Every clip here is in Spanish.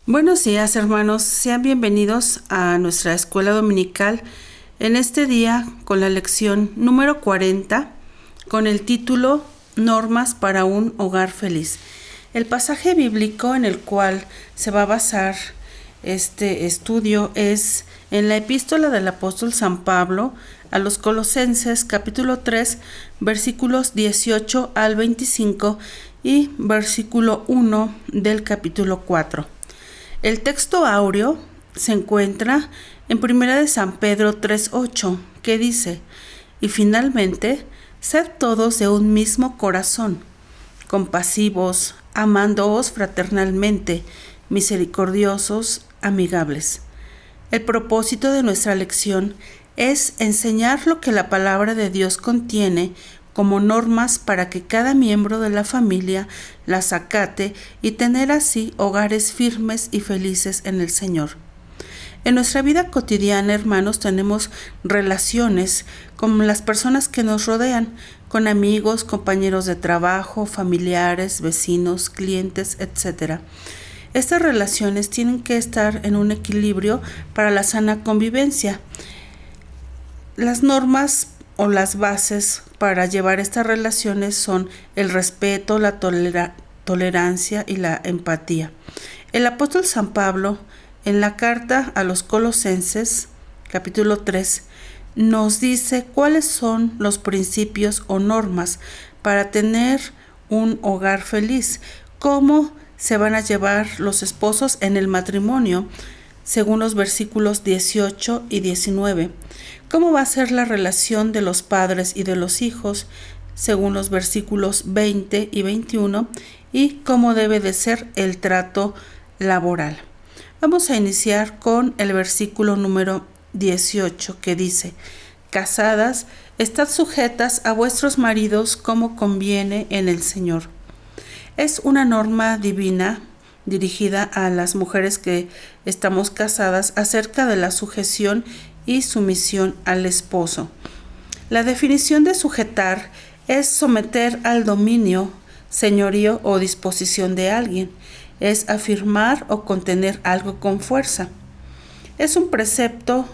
Buenos días, hermanos. Sean bienvenidos a nuestra escuela dominical en este día con la lección número 40 con el título Normas para un hogar feliz. El pasaje bíblico en el cual se va a basar este estudio es en la epístola del apóstol San Pablo a los Colosenses, capítulo 3, versículos 18 al 25 y versículo 1 del capítulo 4. El texto áureo se encuentra en 1 de San Pedro 3:8, que dice: y finalmente, sed todos de un mismo corazón, compasivos, amándoos fraternalmente, misericordiosos, amigables. El propósito de nuestra lección es enseñar lo que la palabra de Dios contiene como normas para que cada miembro de la familia las acate y tener así hogares firmes y felices en el Señor. En nuestra vida cotidiana, hermanos, tenemos relaciones con las personas que nos rodean, con amigos, compañeros de trabajo, familiares, vecinos, clientes, etc. Estas relaciones tienen que estar en un equilibrio para la sana convivencia. Las normas o las bases para llevar estas relaciones son el respeto, la tolerancia y la empatía. El apóstol San Pablo, en la carta a los Colosenses, capítulo 3, nos dice cuáles son los principios o normas para tener un hogar feliz, cómo se van a llevar los esposos en el matrimonio, según los versículos 18 y 19. ¿Cómo va a ser la relación de los padres y de los hijos, según los versículos 20 y 21? Y cómo debe de ser el trato laboral. Vamos a iniciar con el versículo número 18, que dice: casadas, estad sujetas a vuestros maridos como conviene en el Señor. Es una norma divina dirigida a las mujeres que estamos casadas acerca de la sujeción y sumisión al esposo. La definición de sujetar es someter al dominio, señorío o disposición de alguien. Es afirmar o contener algo con fuerza. Es un precepto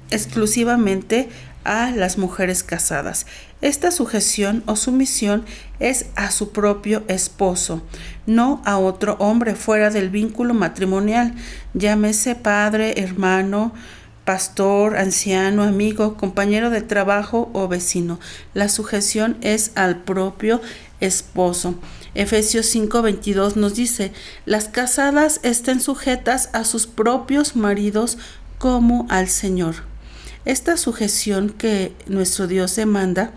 exclusivamente a las mujeres casadas. Esta sujeción o sumisión es a su propio esposo, no a otro hombre fuera del vínculo matrimonial, llámese padre, hermano, pastor, anciano, amigo, compañero de trabajo o vecino. La sujeción es al propio esposo. Efesios 5:22 nos dice: las casadas estén sujetas a sus propios maridos como al Señor. Esta sujeción que nuestro Dios demanda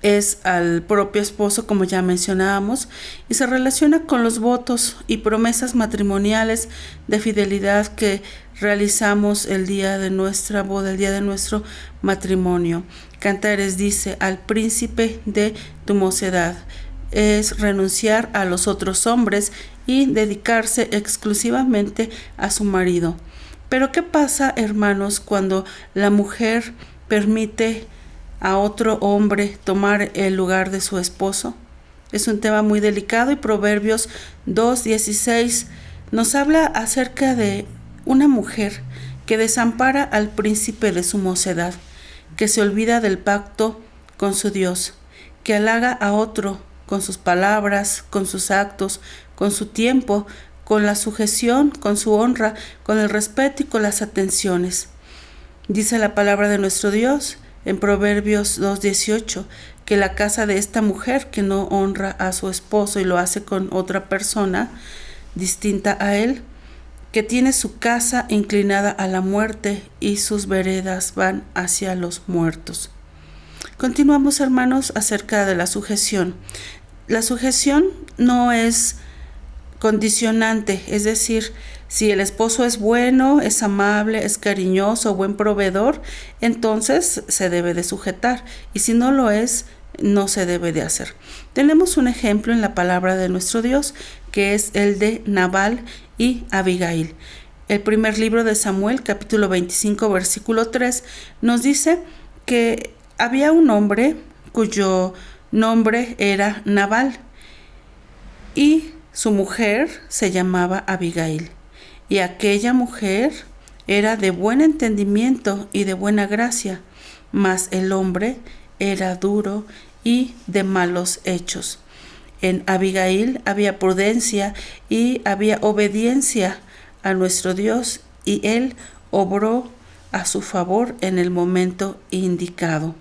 es al propio esposo, como ya mencionábamos, y se relaciona con los votos y promesas matrimoniales de fidelidad que realizamos el día de nuestra boda, el día de nuestro matrimonio. Cantares dice: al príncipe de tu mocedad. Es renunciar a los otros hombres y dedicarse exclusivamente a su marido. Pero ¿qué pasa, hermanos, cuando la mujer permite a otro hombre tomar el lugar de su esposo? Es un tema muy delicado y Proverbios 2:16 nos habla acerca de una mujer que desampara al príncipe de su mocedad, que se olvida del pacto con su Dios, que halaga a otro con sus palabras, con sus actos, con su tiempo, con la sujeción, con su honra, con el respeto y con las atenciones. Dice la palabra de nuestro Dios en Proverbios 2:18 que la casa de esta mujer que no honra a su esposo y lo hace con otra persona distinta a él, que tiene su casa inclinada a la muerte y sus veredas van hacia los muertos. Continuamos, hermanos, acerca de la sujeción. La sujeción no es condicionante, es decir, si el esposo es bueno, es amable, es cariñoso, buen proveedor, entonces se debe de sujetar, y si no lo es, no se debe de hacer. Tenemos un ejemplo en la palabra de nuestro Dios, que es el de Nabal y Abigail. El primer libro de Samuel, capítulo 25, versículo 3, nos dice que había un hombre cuyo nombre era Nabal, y Su mujer se llamaba Abigail, y aquella mujer era de buen entendimiento y de buena gracia, mas el hombre era duro y de malos hechos. En Abigail había prudencia y había obediencia a nuestro Dios, y él obró a su favor en el momento indicado.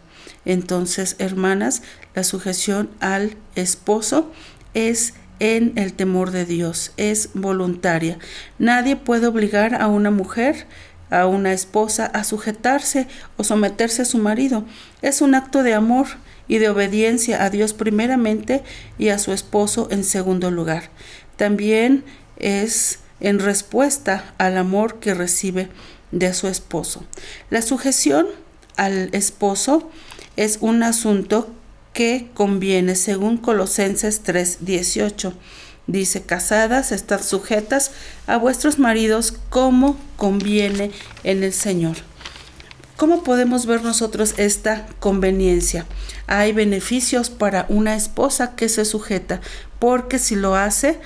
Entonces, hermanas, la sujeción al esposo es en el temor de Dios, es voluntaria. Nadie puede obligar a una mujer, a una esposa, a sujetarse o someterse a su marido. Es un acto de amor y de obediencia a Dios primeramente y a su esposo en segundo lugar. También es en respuesta al amor que recibe de su esposo. La sujeción al esposo es un asunto que conviene, según Colosenses 3:18. Dice: casadas, estad sujetas a vuestros maridos como conviene en el Señor. ¿Cómo podemos ver nosotros esta conveniencia? Hay beneficios para una esposa que se sujeta, porque si lo hace,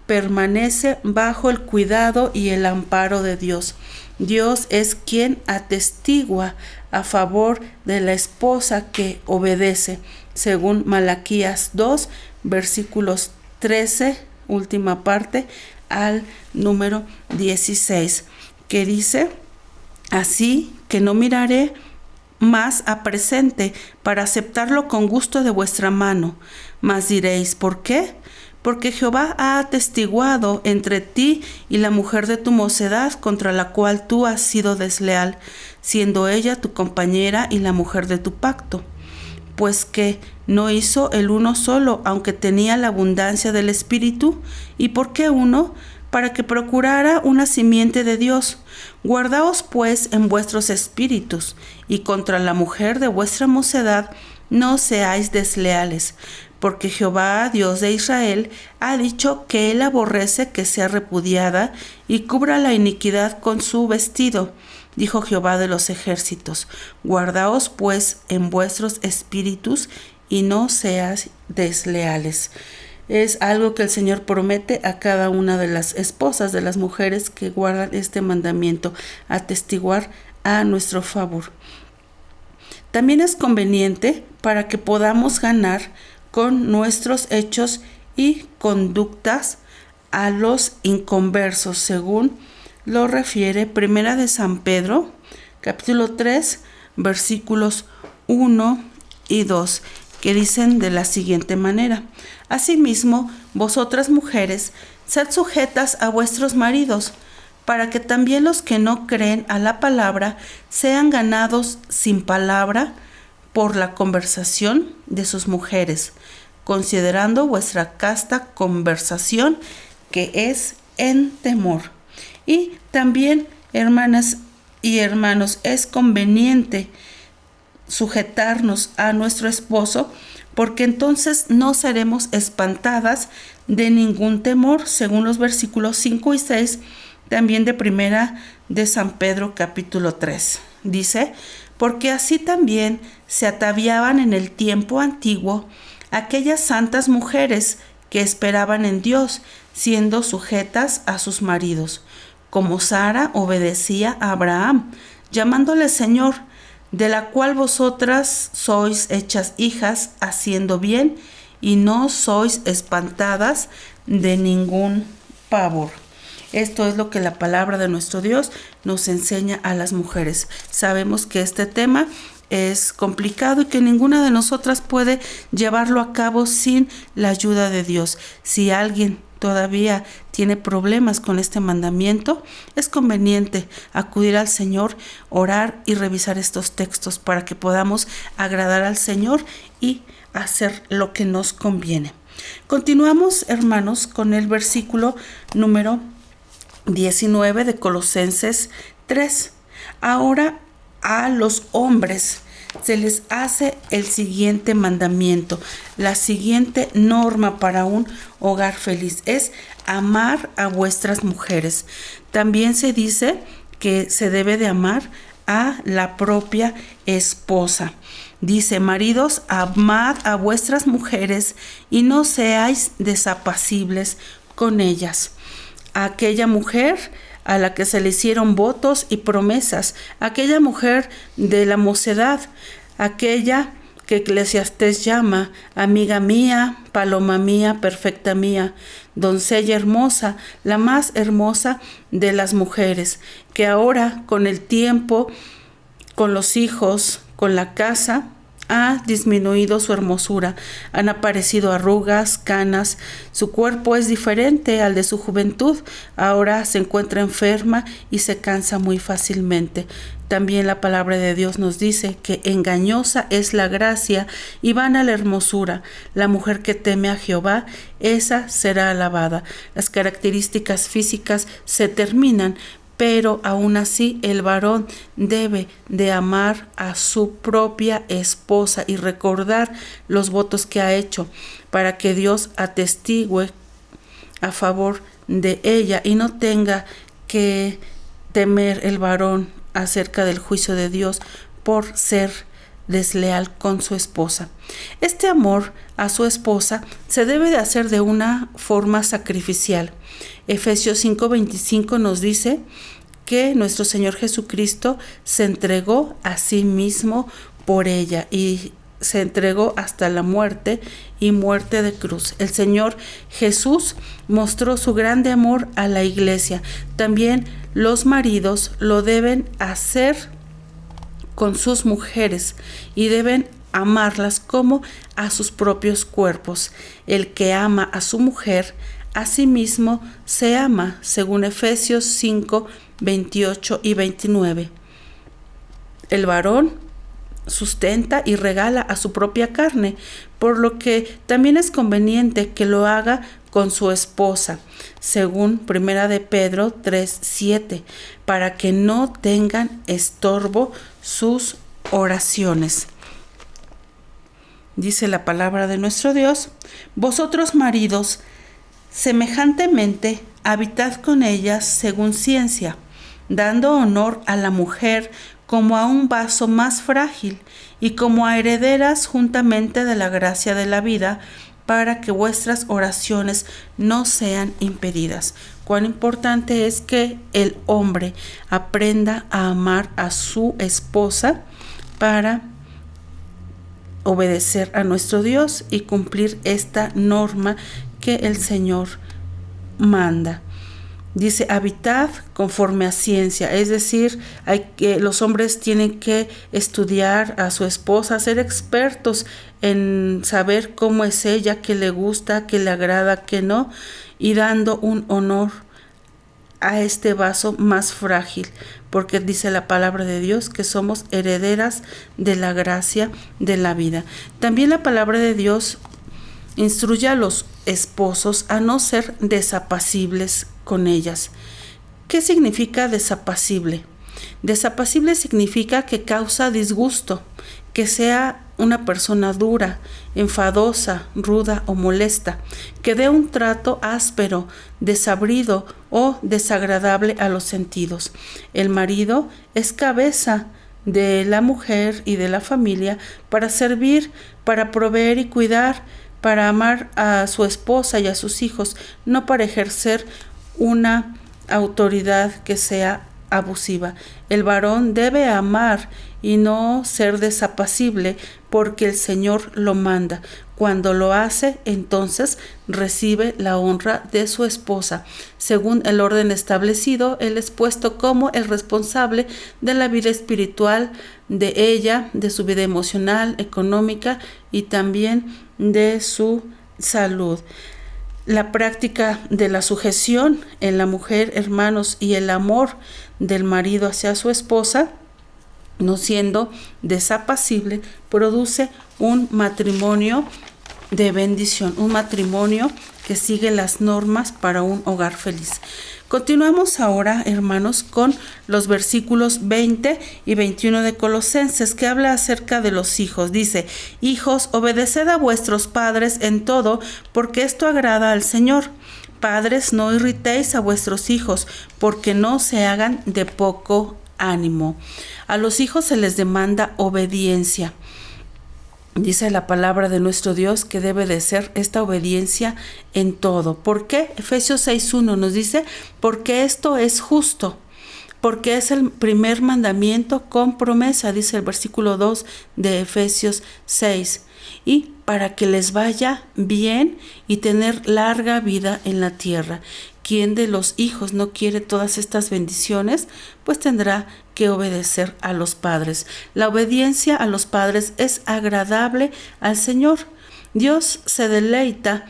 permanece bajo el cuidado y el amparo de Dios. Dios es quien atestigua a favor de la esposa que obedece, según Malaquías 2, versículos 13, última parte, al número 16, que dice: así que no miraré más a presente para aceptarlo con gusto de vuestra mano. Mas diréis: ¿por qué? Porque Jehová ha atestiguado entre ti y la mujer de tu mocedad, contra la cual tú has sido desleal, siendo ella tu compañera y la mujer de tu pacto. Pues que no hizo el uno solo, aunque tenía la abundancia del Espíritu. ¿Y por qué uno? Para que procurara una simiente de Dios. Guardaos pues en vuestros espíritus, y contra la mujer de vuestra mocedad no seáis desleales, porque Jehová, Dios de Israel, ha dicho que él aborrece que sea repudiada y cubra la iniquidad con su vestido. Dijo Jehová de los ejércitos: guardaos pues en vuestros espíritus y no seáis desleales. Es algo que el Señor promete a cada una de las esposas, de las mujeres que guardan este mandamiento, atestiguar a nuestro favor. También es conveniente para que podamos ganar con nuestros hechos y conductas a los inconversos, según lo refiere Primera de San Pedro, capítulo 3, versículos 1 y 2, que dicen de la siguiente manera: asimismo, vosotras mujeres, sed sujetas a vuestros maridos, para que también los que no creen a la palabra sean ganados sin palabra por la conversación de sus mujeres, considerando vuestra casta conversación, que es en temor. Y también, hermanas y hermanos, es conveniente sujetarnos a nuestro esposo, porque entonces no seremos espantadas de ningún temor, según los versículos 5 y 6, también de Primera de San Pedro, capítulo 3. Dice: porque así también se ataviaban en el tiempo antiguo aquellas santas mujeres que esperaban en Dios, siendo sujetas a sus maridos, como Sara obedecía a Abraham, llamándole Señor, de la cual vosotras sois hechas hijas, haciendo bien, y no sois espantadas de ningún pavor. Esto es lo que la palabra de nuestro Dios nos enseña a las mujeres. Sabemos que este tema es complicado y que ninguna de nosotras puede llevarlo a cabo sin la ayuda de Dios. Si alguien todavía tiene problemas con este mandamiento, es conveniente acudir al Señor, orar y revisar estos textos para que podamos agradar al Señor y hacer lo que nos conviene. Continuamos, hermanos, con el versículo número 19 de Colosenses 3. Ahora a los hombres se les hace el siguiente mandamiento, la siguiente norma para un hogar feliz: es amar a vuestras mujeres. También se dice que se debe de amar a la propia esposa. Dice: maridos, amad a vuestras mujeres y no seáis desapacibles con ellas. A aquella mujer a la que se le hicieron votos y promesas, aquella mujer de la mocedad, aquella que Eclesiastés llama amiga mía, paloma mía, perfecta mía, doncella hermosa, la más hermosa de las mujeres, que ahora con el tiempo, con los hijos, con la casa, ha disminuido su hermosura, han aparecido arrugas, canas, su cuerpo es diferente al de su juventud, ahora se encuentra enferma y se cansa muy fácilmente. También la palabra de Dios nos dice que engañosa es la gracia y vana la hermosura. La mujer que teme a Jehová, esa será alabada. Las características físicas se terminan, pero aún así el varón debe de amar a su propia esposa y recordar los votos que ha hecho para que Dios atestigue a favor de ella y no tenga que temer el varón acerca del juicio de Dios por ser desleal con su esposa. Este amor a su esposa se debe de hacer de una forma sacrificial. Efesios 5:25 nos dice que nuestro Señor Jesucristo se entregó a sí mismo por ella y se entregó hasta la muerte y muerte de cruz. El Señor Jesús mostró su grande amor a la iglesia. También los maridos lo deben hacer con sus mujeres y deben amarlas como a sus propios cuerpos. El que ama a su mujer, a sí mismo se ama, según Efesios 5:28 y 29. El varón sustenta y regala a su propia carne, por lo que también es conveniente que lo haga con su esposa, según 1 de Pedro 3:7, para que no tengan estorbo sus oraciones. Dice la palabra de nuestro Dios: vosotros maridos, semejantemente, habitad con ellas según ciencia, dando honor a la mujer como a un vaso más frágil y como a herederas juntamente de la gracia de la vida, para que vuestras oraciones no sean impedidas. Cuán importante es que el hombre aprenda a amar a su esposa para obedecer a nuestro Dios y cumplir esta norma que el Señor manda. Dice, habitad conforme a ciencia, es decir, los hombres tienen que estudiar a su esposa, ser expertos en saber cómo es ella, qué le gusta, qué le agrada, qué no, y dando un honor a este vaso más frágil, porque dice la palabra de Dios que somos herederas de la gracia de la vida. También la palabra de Dios instruye a los esposos a no ser desapacibles con ellas. ¿Qué significa desapacible? Desapacible significa que causa disgusto, que sea una persona dura, enfadosa, ruda o molesta, que dé un trato áspero, desabrido o desagradable a los sentidos. El marido es cabeza de la mujer y de la familia para servir, para proveer y cuidar, para amar a su esposa y a sus hijos, no para ejercer una autoridad que sea abusiva. El varón debe amar y no ser desapacible porque el Señor lo manda. Cuando lo hace, entonces recibe la honra de su esposa. Según el orden establecido, él es puesto como el responsable de la vida espiritual de ella, de su vida emocional, económica y también de su salud. La práctica de la sujeción en la mujer, hermanos, y el amor del marido hacia su esposa, no siendo desapacible, produce un matrimonio de bendición, un matrimonio que sigue las normas para un hogar feliz. Continuamos ahora, hermanos, con los versículos 20 y 21 de Colosenses, que habla acerca de los hijos. Dice, hijos, obedeced a vuestros padres en todo, porque esto agrada al Señor. Padres, no irritéis a vuestros hijos, porque no se hagan de poco ánimo. A los hijos se les demanda obediencia. Dice la palabra de nuestro Dios que debe de ser esta obediencia en todo. ¿Por qué? Efesios 6:1 nos dice, porque esto es justo, porque es el primer mandamiento con promesa, dice el versículo 2 de Efesios 6, y para que les vaya bien y tener larga vida en la tierra. ¿Quién de los hijos no quiere todas estas bendiciones? Pues tendrá que obedecer a los padres. La obediencia a los padres es agradable al Señor. Dios se deleita,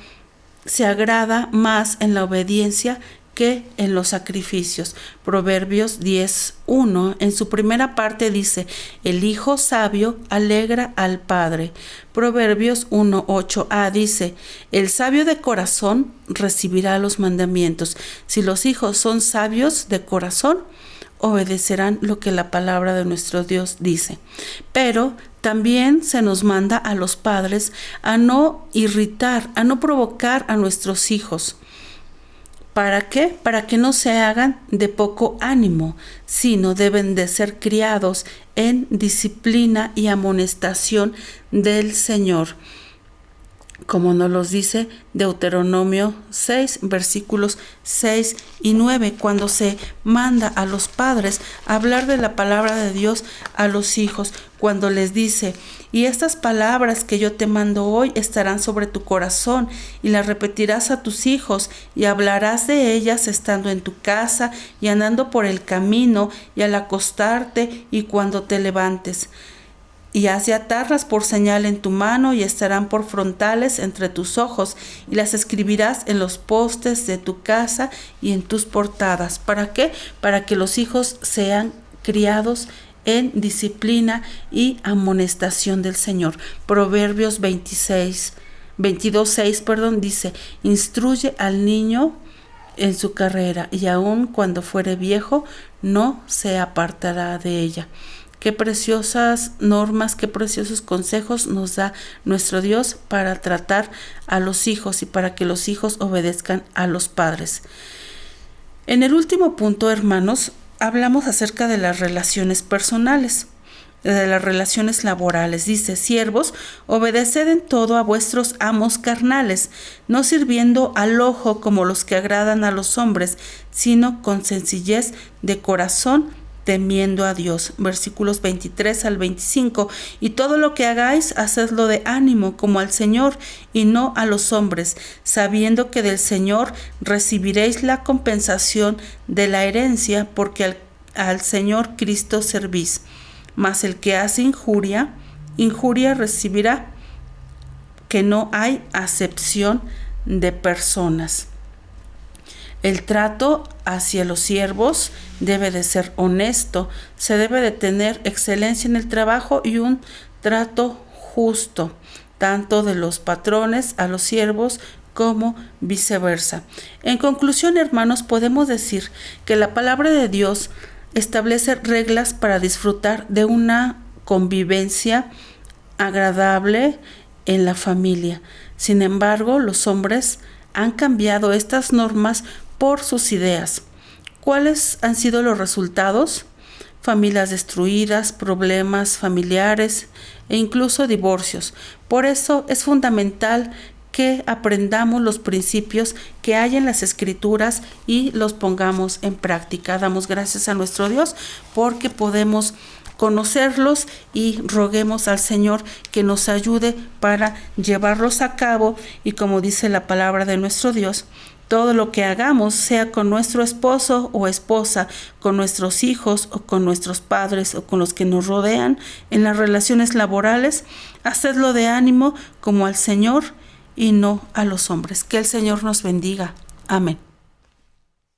se agrada más en la obediencia que en los sacrificios. Proverbios 10:1 en su primera parte dice, el hijo sabio alegra al padre. Proverbios 1:8a dice, el sabio de corazón recibirá los mandamientos. Si los hijos son sabios de corazón, obedecerán lo que la palabra de nuestro Dios dice. Pero también se nos manda a los padres a no irritar, a no provocar a nuestros hijos. ¿Para qué? Para que no se hagan de poco ánimo, sino deben de ser criados en disciplina y amonestación del Señor, como nos los dice Deuteronomio 6, versículos 6 y 9, cuando se manda a los padres a hablar de la palabra de Dios a los hijos, cuando les dice, y estas palabras que yo te mando hoy estarán sobre tu corazón, y las repetirás a tus hijos, y hablarás de ellas estando en tu casa, y andando por el camino, y al acostarte, y cuando te levantes. Y has de atarlas por señal en tu mano y estarán por frontales entre tus ojos, y las escribirás en los postes de tu casa y en tus portadas. ¿Para qué? Para que los hijos sean criados en disciplina y amonestación del Señor. Proverbios 22:6 dice, instruye al niño en su carrera, y aun cuando fuere viejo, no se apartará de ella. Qué preciosas normas, qué preciosos consejos nos da nuestro Dios para tratar a los hijos y para que los hijos obedezcan a los padres. En el último punto, hermanos, hablamos acerca de las relaciones personales, de las relaciones laborales. Dice, siervos, obedeced en todo a vuestros amos carnales, no sirviendo al ojo como los que agradan a los hombres, sino con sencillez de corazón, temiendo a Dios. Versículos 23 al 25. Y todo lo que hagáis, hacedlo de ánimo como al Señor y no a los hombres, sabiendo que del Señor recibiréis la compensación de la herencia, porque al Señor Cristo servís. Mas el que hace injuria, injuria recibirá, que no hay acepción de personas. El trato hacia los siervos debe de ser honesto, se debe de tener excelencia en el trabajo y un trato justo, tanto de los patrones a los siervos como viceversa. En conclusión, hermanos, podemos decir que la palabra de Dios establece reglas para disfrutar de una convivencia agradable en la familia. Sin embargo, los hombres han cambiado estas normas por sus ideas. ¿Cuáles han sido los resultados? Familias destruidas, problemas familiares e incluso divorcios. Por eso es fundamental que aprendamos los principios que hay en las Escrituras y los pongamos en práctica. Damos gracias a nuestro Dios porque podemos conocerlos y roguemos al Señor que nos ayude para llevarlos a cabo, y como dice la palabra de nuestro Dios, todo lo que hagamos, sea con nuestro esposo o esposa, con nuestros hijos o con nuestros padres o con los que nos rodean, en las relaciones laborales, hacedlo de ánimo como al Señor y no a los hombres. Que el Señor nos bendiga. Amén.